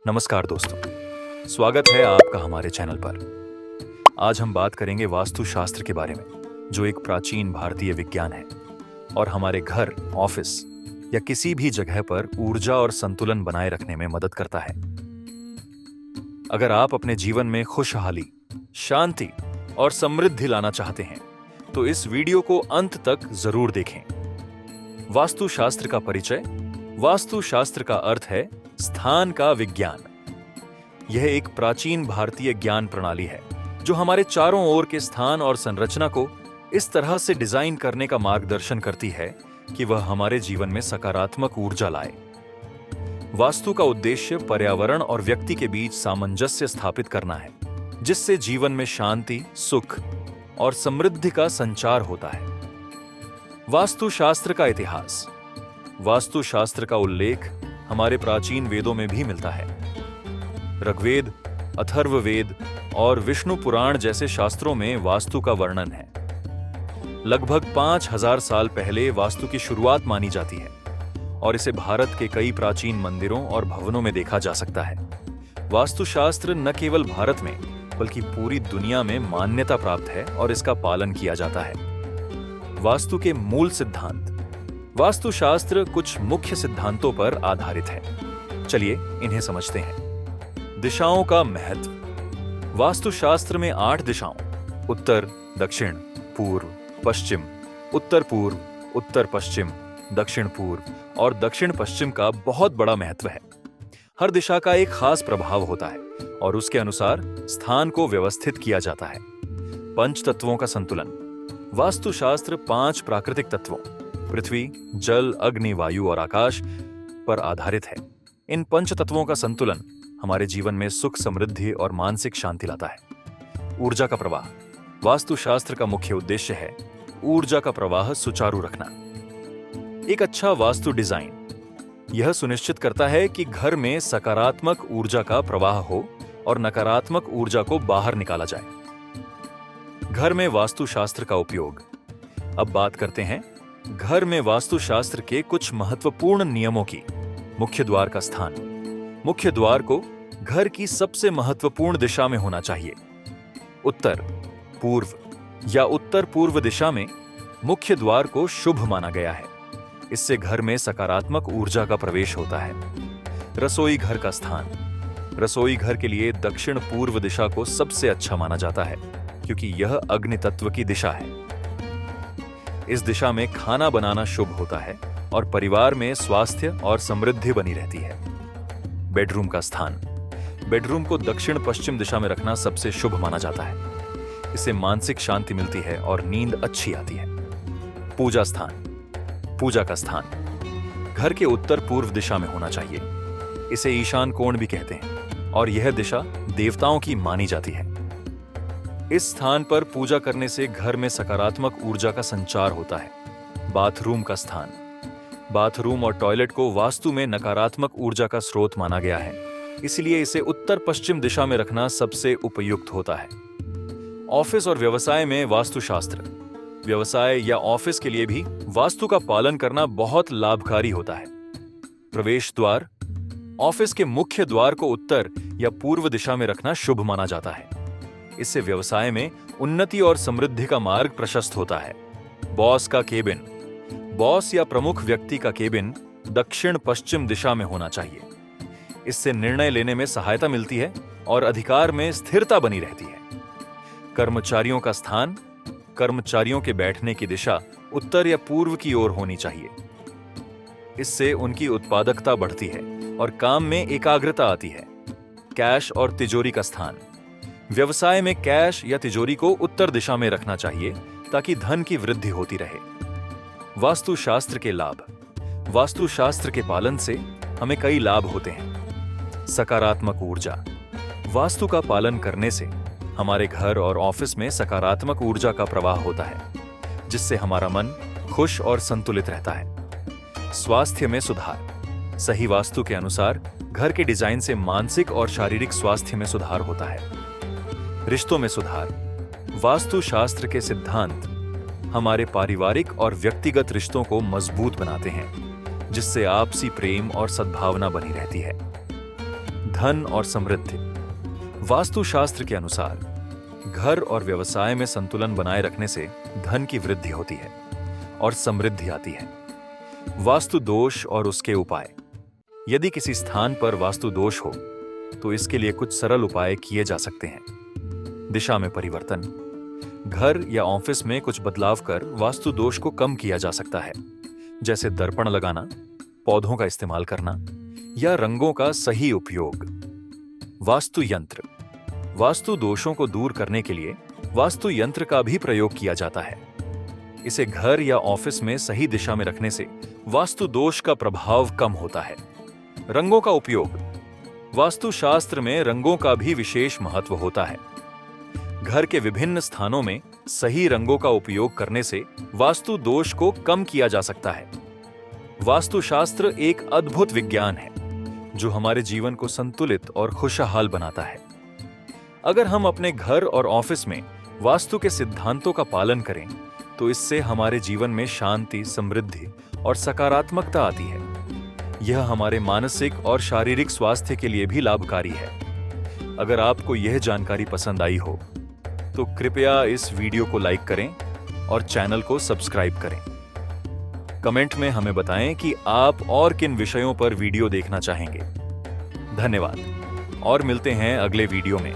नमस्कार दोस्तों, स्वागत है आपका हमारे चैनल पर। आज हम बात करेंगे वास्तुशास्त्र के बारे में, जो एक प्राचीन भारतीय विज्ञान है और हमारे घर, ऑफिस या किसी भी जगह पर ऊर्जा और संतुलन बनाए रखने में मदद करता है। अगर आप अपने जीवन में खुशहाली, शांति और समृद्धि लाना चाहते हैं, तो इस वीडियो को अंत तक जरूर देखें। वास्तुशास्त्र का परिचय। वास्तुशास्त्र का अर्थ है स्थान का विज्ञान। यह एक प्राचीन भारतीय ज्ञान प्रणाली है जो हमारे चारों ओर के स्थान और संरचना को इस तरह से डिजाइन करने का मार्गदर्शन करती है कि वह हमारे जीवन में सकारात्मक ऊर्जा लाए। वास्तु का उद्देश्य पर्यावरण और व्यक्ति के बीच सामंजस्य स्थापित करना है, जिससे जीवन में शांति, सुख और समृद्धि का संचार होता है। वास्तुशास्त्र का इतिहास। वास्तुशास्त्र का उल्लेख हमारे प्राचीन वेदों में भी मिलता है। ऋग्वेद, अथर्ववेद और विष्णु पुराण जैसे शास्त्रों में वास्तु का वर्णन है। लगभग 5000 साल पहले वास्तु की शुरुआत मानी जाती है और इसे भारत के कई प्राचीन मंदिरों और भवनों में देखा जा सकता है। वास्तुशास्त्र न केवल भारत में बल्कि पूरी दुनिया में मान्यता प्राप्त है और इसका पालन किया जाता है। वास्तु के मूल सिद्धांत। वास्तुशास्त्र कुछ मुख्य सिद्धांतों पर आधारित है। चलिए इन्हें समझते हैं। दिशाओं का महत्व। वास्तुशास्त्र में 8 दिशाओं उत्तर, दक्षिण, पूर्व, पश्चिम, उत्तर पूर्व, उत्तर पश्चिम, दक्षिण पूर्व और दक्षिण पश्चिम का बहुत बड़ा महत्व है। हर दिशा का एक खास प्रभाव होता है और उसके अनुसार स्थान को व्यवस्थित किया जाता है। पंच तत्वों का संतुलन। वास्तुशास्त्र 5 प्राकृतिक तत्वों पृथ्वी, जल, अग्नि, वायु और आकाश पर आधारित है। इन पंच तत्वों का संतुलन हमारे जीवन में सुख, समृद्धि और मानसिक शांति लाता है। ऊर्जा का प्रवाह। वास्तुशास्त्र का मुख्य उद्देश्य है ऊर्जा का प्रवाह सुचारू रखना। एक अच्छा वास्तु डिजाइन यह सुनिश्चित करता है कि घर में सकारात्मक ऊर्जा का प्रवाह हो और नकारात्मक ऊर्जा को बाहर निकाला जाए। घर में वास्तुशास्त्र का उपयोग। अब बात करते हैं घर में वास्तुशास्त्र के कुछ महत्वपूर्ण नियमों की। मुख्य द्वार का स्थान। मुख्य द्वार को घर की सबसे महत्वपूर्ण दिशा में होना चाहिए। उत्तर, पूर्व या उत्तर पूर्व दिशा में मुख्य द्वार को शुभ माना गया है। इससे घर में सकारात्मक ऊर्जा का प्रवेश होता है। रसोई घर का स्थान। रसोई घर के लिए दक्षिण पूर्व दिशा को सबसे अच्छा माना जाता है, क्योंकि यह अग्नि तत्व की दिशा है। इस दिशा में खाना बनाना शुभ होता है और परिवार में स्वास्थ्य और समृद्धि बनी रहती है। बेडरूम का स्थान। बेडरूम को दक्षिण पश्चिम दिशा में रखना सबसे शुभ माना जाता है। इससे मानसिक शांति मिलती है और नींद अच्छी आती है। पूजा स्थान। पूजा का स्थान घर के उत्तर पूर्व दिशा में होना चाहिए। इसे ईशान कोण भी कहते हैं और यह दिशा देवताओं की मानी जाती है। इस स्थान पर पूजा करने से घर में सकारात्मक ऊर्जा का संचार होता है। बाथरूम का स्थान। बाथरूम और टॉयलेट को वास्तु में नकारात्मक ऊर्जा का स्रोत माना गया है, इसलिए इसे उत्तर पश्चिम दिशा में रखना सबसे उपयुक्त होता है। ऑफिस और व्यवसाय में वास्तुशास्त्र। व्यवसाय या ऑफिस के लिए भी वास्तु का पालन करना बहुत लाभकारी होता है। प्रवेश द्वार। ऑफिस के मुख्य द्वार को उत्तर या पूर्व दिशा में रखना शुभ माना जाता है। इससे व्यवसाय में उन्नति और समृद्धि का मार्ग प्रशस्त होता है। बॉस का केबिन। बॉस या प्रमुख व्यक्ति का केबिन दक्षिण पश्चिम दिशा में होना चाहिए। इससे निर्णय लेने में सहायता मिलती है और अधिकार में स्थिरता बनी रहती है। कर्मचारियों का स्थान। कर्मचारियों के बैठने की दिशा उत्तर या पूर्व की ओर होनी चाहिए। इससे उनकी उत्पादकता बढ़ती है और काम में एकाग्रता आती है। कैश और तिजोरी का स्थान। व्यवसाय में कैश या तिजोरी को उत्तर दिशा में रखना चाहिए ताकि धन की वृद्धि होती रहे। वास्तुशास्त्र के लाभ। वास्तुशास्त्र के पालन से हमें कई लाभ होते हैं। सकारात्मक ऊर्जा। वास्तु का पालन करने से हमारे घर और ऑफिस में सकारात्मक ऊर्जा का प्रवाह होता है, जिससे हमारा मन खुश और संतुलित रहता है। स्वास्थ्य में सुधार। सही वास्तु के अनुसार घर के डिजाइन से मानसिक और शारीरिक स्वास्थ्य में सुधार होता है। रिश्तों में सुधार। वास्तुशास्त्र के सिद्धांत हमारे पारिवारिक और व्यक्तिगत रिश्तों को मजबूत बनाते हैं, जिससे आपसी प्रेम और सद्भावना बनी रहती है। धन और समृद्धि। वास्तुशास्त्र के अनुसार घर और व्यवसाय में संतुलन बनाए रखने से धन की वृद्धि होती है और समृद्धि आती है। वास्तु दोष और उसके उपाय। यदि किसी स्थान पर वास्तु दोष हो तो इसके लिए कुछ सरल उपाय किए जा सकते हैं। दिशा में परिवर्तन। घर या ऑफिस में कुछ बदलाव कर वास्तु दोष को कम किया जा सकता है, जैसे दर्पण लगाना, पौधों का इस्तेमाल करना या रंगों का सही उपयोग। वास्तु यंत्र। वास्तु दोषों को दूर करने के लिए वास्तु यंत्र का भी प्रयोग किया जाता है। इसे घर या ऑफिस में सही दिशा में रखने से वास्तु दोष का प्रभाव कम होता है। रंगों का उपयोग। वास्तुशास्त्र में रंगों का भी विशेष महत्व होता है। घर के विभिन्न स्थानों में सही रंगों का उपयोग करने से वास्तु दोष को कम किया जा सकता है। वास्तुशास्त्र एक अद्भुत विज्ञान है जो हमारे जीवन को संतुलित और खुशहाल बनाता है। अगर हम अपने घर और ऑफिस में वास्तु के सिद्धांतों का पालन करें तो इससे हमारे जीवन में शांति, समृद्धि और सकारात्मकता आती है। यह हमारे मानसिक और शारीरिक स्वास्थ्य के लिए भी लाभकारी है। अगर आपको यह जानकारी पसंद आई हो तो कृपया इस वीडियो को लाइक करें और चैनल को सब्सक्राइब करें। कमेंट में हमें बताएं कि आप और किन विषयों पर वीडियो देखना चाहेंगे। धन्यवाद और मिलते हैं अगले वीडियो में।